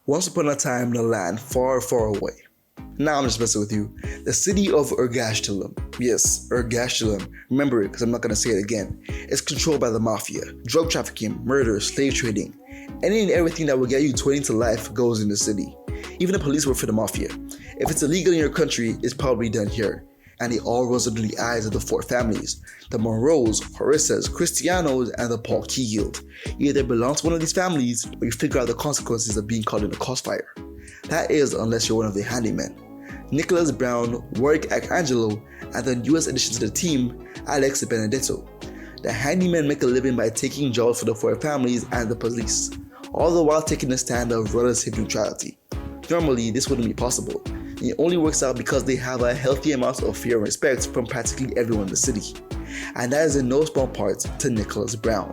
Once upon a time in a land far, far away. Now I'm just messing with you. The city of Ergashtalum. Yes, Ergashtalum. Remember it because I'm not going to say it again. It's controlled by the Mafia. Drug trafficking, murder, slave trading. Any and everything that will get you 20 to life goes in the city. Even the police work for the Mafia. If it's illegal in your country, it's probably done here. And it all runs under the eyes of the four families. The Monroes, Harissas, Cristianos, and the Paul Key Guild. You either belong to one of these families, or you figure out the consequences of being caught in a crossfire. That is, unless you're one of the handymen. Nicholas Brown, Warwick Arcangelo, and the newest addition to the team, Alex Benedetto. The handymen make a living by taking jobs for the four families and the police, all the while taking a stand of relative neutrality. Normally, this wouldn't be possible. It only works out because they have a healthy amount of fear and respect from practically everyone in the city. And that is in no small part to Nicholas Brown,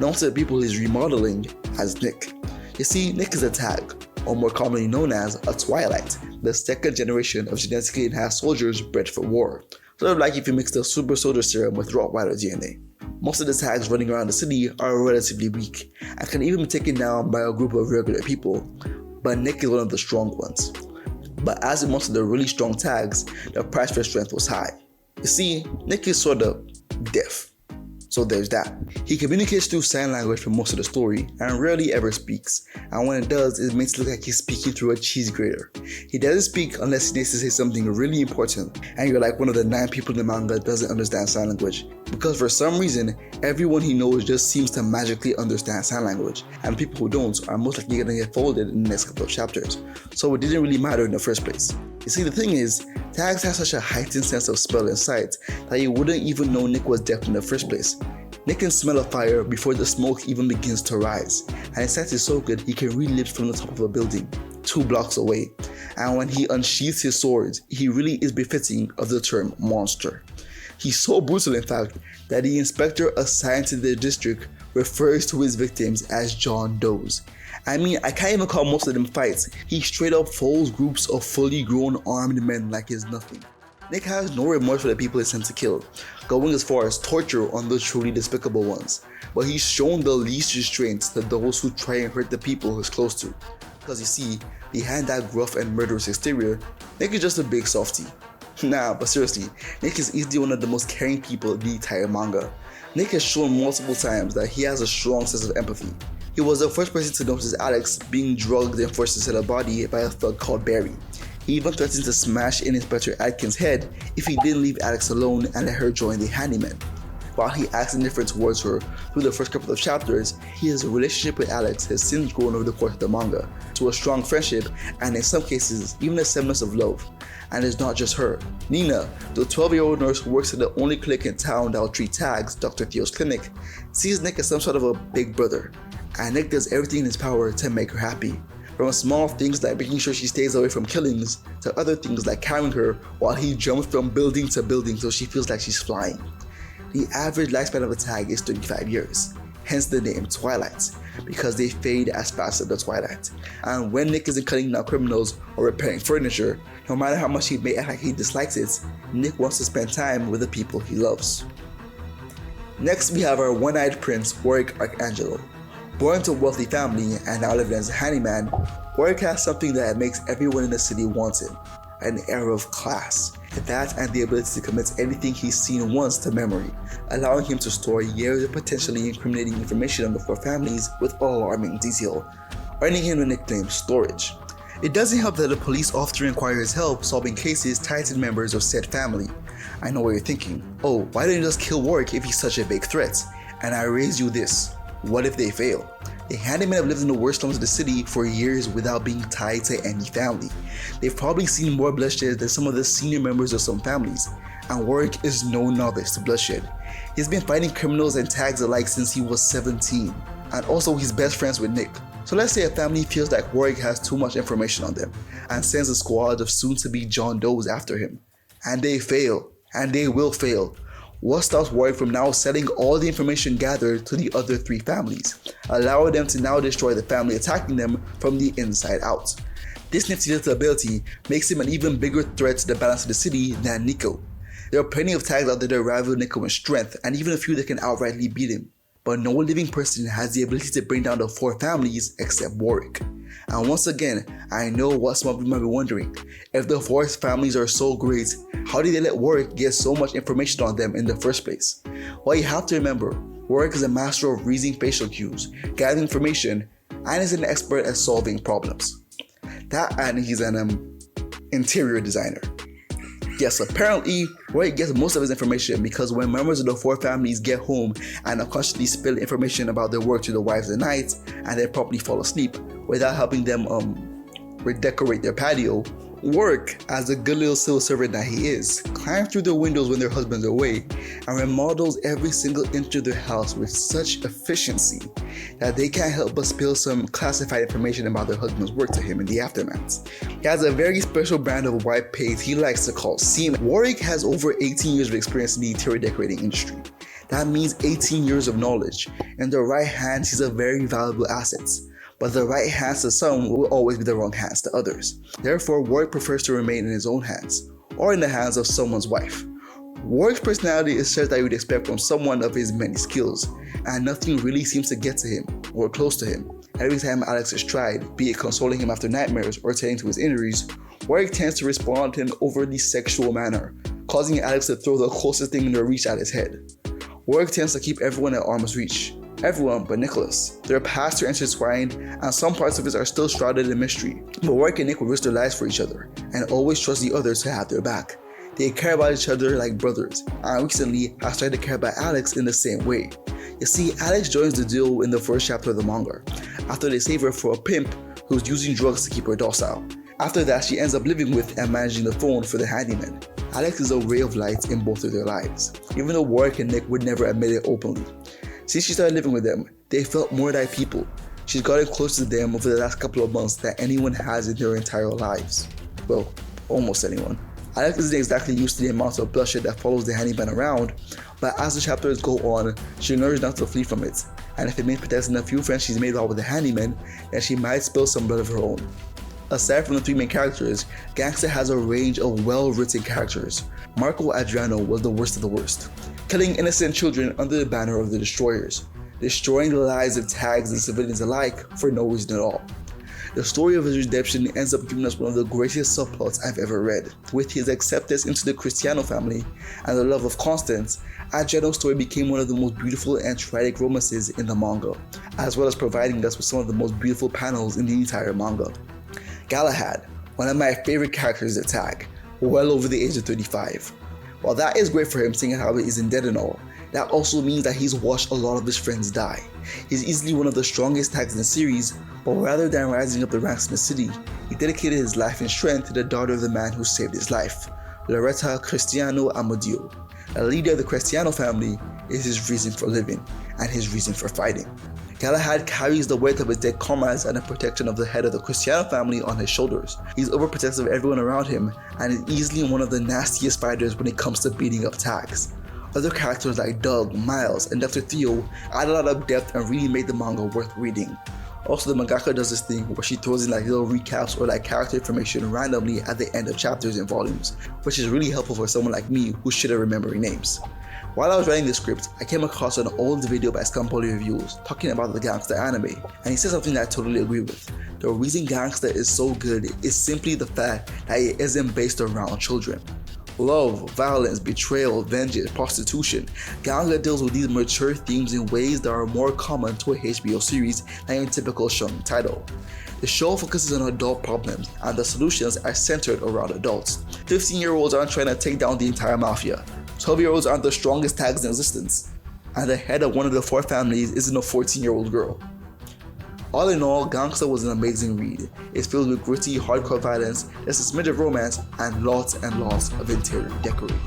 known to the people he's remodeling as Nick. You see, Nick is a tag, or more commonly known as a Twilight, the second generation of genetically enhanced soldiers bred for war. Sort of like if you mix the super soldier serum with Rottweiler DNA. Most of the tags running around the city are relatively weak, and can even be taken down by a group of regular people, but Nick is one of the strong ones. But as in most of the really strong tags, the price for strength was high. You see, Nick is sort of deaf. So there's that. He communicates through sign language for most of the story and rarely ever speaks, and when it does, it makes it look like he's speaking through a cheese grater. He doesn't speak unless he needs to say something really important, and you're like one of the 9 people in the manga doesn't understand sign language, because for some reason, everyone he knows just seems to magically understand sign language, and people who don't are most likely going to get folded in the next couple of chapters, so it didn't really matter in the first place. You see, the thing is, tags have such a heightened sense of smell and sight that you wouldn't even know Nick was deaf in the first place. Nick can smell a fire before the smoke even begins to rise, and his sight is so good he can read lips from the top of a building, 2 blocks away, and when he unsheathes his sword, he really is befitting of the term monster. He's so brutal in fact, that the inspector assigned to the district refers to his victims as John Does. I mean, I can't even call most of them fights. He straight up folds groups of fully grown armed men like it's nothing. Nick has no remorse for the people he sent to kill, going as far as torture on the truly despicable ones, but he's shown the least restraint to those who try and hurt the people he's close to. Because you see, behind that gruff and murderous exterior, Nick is just a big softie. Nah, but seriously, Nick is easily one of the most caring people in the entire manga. Nick has shown multiple times that he has a strong sense of empathy. He was the first person to notice Alex being drugged and forced to sell a body by a thug called Barry. He even threatened to smash in Inspector Atkins' head if he didn't leave Alex alone and let her join the handyman. While he acts indifferent towards her through the first couple of chapters, his relationship with Alex has since grown over the course of the manga to a strong friendship and in some cases even a semblance of love. And it's not just her. Nina, the 12-year-old nurse who works at the only clinic in town that will treat tags, Dr. Theo's clinic, sees Nick as some sort of a big brother, and Nick does everything in his power to make her happy. From small things like making sure she stays away from killings, to other things like carrying her while he jumps from building to building so she feels like she's flying. The average lifespan of a tag is 35 years, hence the name Twilight, because they fade as fast as the twilight. And when Nick isn't cutting down criminals or repairing furniture, no matter how much he may act like he dislikes it, Nick wants to spend time with the people he loves. Next we have our one-eyed prince, Warwick Arcangelo. Born to a wealthy family and now living as a handyman, Warwick has something that makes everyone in the city want him, an air of class. That and the ability to commit anything he's seen once to memory, allowing him to store years of potentially incriminating information on the 4 families with alarming detail, earning him the nickname Storage. It doesn't help that the police often require his help solving cases tied to members of said family. I know what you're thinking. Oh, why didn't you just kill Warwick if he's such a big threat? And I raise you this. What if they fail? The handymen have lived in the worst slums of the city for years without being tied to any family. They've probably seen more bloodshed than some of the senior members of some families, and Warwick is no novice to bloodshed. He's been fighting criminals and tags alike since he was 17, and also he's best friends with Nick. So let's say a family feels like Warwick has too much information on them, and sends a squad of soon-to-be John Does after him. And they fail, and they will fail. What stops Warwick from now selling all the information gathered to the other 3 families, allowing them to now destroy the family attacking them from the inside out? This nifty little ability makes him an even bigger threat to the balance of the city than Nico. There are plenty of tags out there that rival Nico in strength, and even a few that can outrightly beat him, but no living person has the ability to bring down the 4 families except Warwick. And once again, I know what some of you might be wondering. If the Forrest families are so great, how did they let Warwick get so much information on them in the first place? Well, you have to remember, Warwick is a master of reading facial cues, gathering information, and is an expert at solving problems. That and he's an interior designer. Yes, apparently, Warwick gets most of his information because when members of the four families get home and unconsciously spill information about their work to the wives at night and then promptly fall asleep without helping them redecorate their patio, Warwick, as a good little civil servant that he is, climbs through the windows when their husbands are away and remodels every single inch of their house with such efficiency that they can't help but spill some classified information about their husband's work to him in the aftermath. He has a very special brand of white paint he likes to call semen. Warwick has over 18 years of experience in the interior decorating industry. That means 18 years of knowledge. In the right hands, he's a very valuable asset. But the right hands to some will always be the wrong hands to others. Therefore, Warwick prefers to remain in his own hands, or in the hands of someone's wife. Warwick's personality is such that you would expect from someone of his many skills, and nothing really seems to get to him, or close to him. Every time Alex is tried, be it consoling him after nightmares or tending to his injuries, Warwick tends to respond in an overly sexual manner, causing Alex to throw the closest thing in their reach at his head. Warwick tends to keep everyone at arm's reach. Everyone but Nicholas. Their pasts are intertwined, and some parts of it are still shrouded in mystery. But Warwick and Nick will risk their lives for each other, and always trust the others to have their back. They care about each other like brothers, and recently have started to care about Alex in the same way. You see, Alex joins the duo in the first chapter of the manga, after they save her for a pimp who's using drugs to keep her docile. After that, she ends up living with and managing the phone for the handyman. Alex is a ray of light in both of their lives, even though Warwick and Nick would never admit it openly. Since she started living with them, they felt more like people. She's gotten closer to them over the last couple of months than anyone has in their entire lives. Well, almost anyone. Alex isn't exactly used to the amount of bloodshed that follows the handyman around, but as the chapters go on, she learns not to flee from it, and if it means protecting a few friends she's made while with the handyman, then she might spill some blood of her own. Aside from the three main characters, Gangsta has a range of well-written characters. Marco Adriano was the worst of the worst, killing innocent children under the banner of the Destroyers, destroying the lives of tags and civilians alike for no reason at all. The story of his redemption ends up giving us one of the greatest subplots I've ever read. With his acceptance into the Cristiano family and the love of Constance, Adriano's story became one of the most beautiful and tragic romances in the manga, as well as providing us with some of the most beautiful panels in the entire manga. Galahad, one of my favorite characters at Tag, well over the age of 35. While that is great for him seeing how he isn't dead and all, that also means that he's watched a lot of his friends die. He's easily one of the strongest tags in the series, but rather than rising up the ranks in the city, he dedicated his life and strength to the daughter of the man who saved his life, Loretta Cristiano Amadeo. The leader of the Cristiano family is his reason for living and his reason for fighting. Galahad carries the weight of his dead comrades and the protection of the head of the Cristiano family on his shoulders. He's overprotective of everyone around him and is easily one of the nastiest fighters when it comes to beating up tags. Other characters like Doug, Miles, and Dr. Theo add a lot of depth and really made the manga worth reading. Also, the mangaka does this thing where she throws in like little recaps or like character information randomly at the end of chapters and volumes, which is really helpful for someone like me who should have remembering names. While I was writing this script, I came across an old video by Scampoli Reviews talking about the Gangsta anime, and he said something that I totally agree with. The reason Gangsta is so good is simply the fact that it isn't based around children. Love, violence, betrayal, vengeance, prostitution. Gangsta deals with these mature themes in ways that are more common to a HBO series than a typical shonen title. The show focuses on adult problems, and the solutions are centered around adults. 15-year-olds aren't trying to take down the entire Mafia. 12-year-olds aren't the strongest tags in existence, and the head of one of the four families isn't a 14-year-old girl. All in all, Gangsta was an amazing read. It's filled with gritty, hardcore violence, there's a smidge of romance, and lots of interior decorating.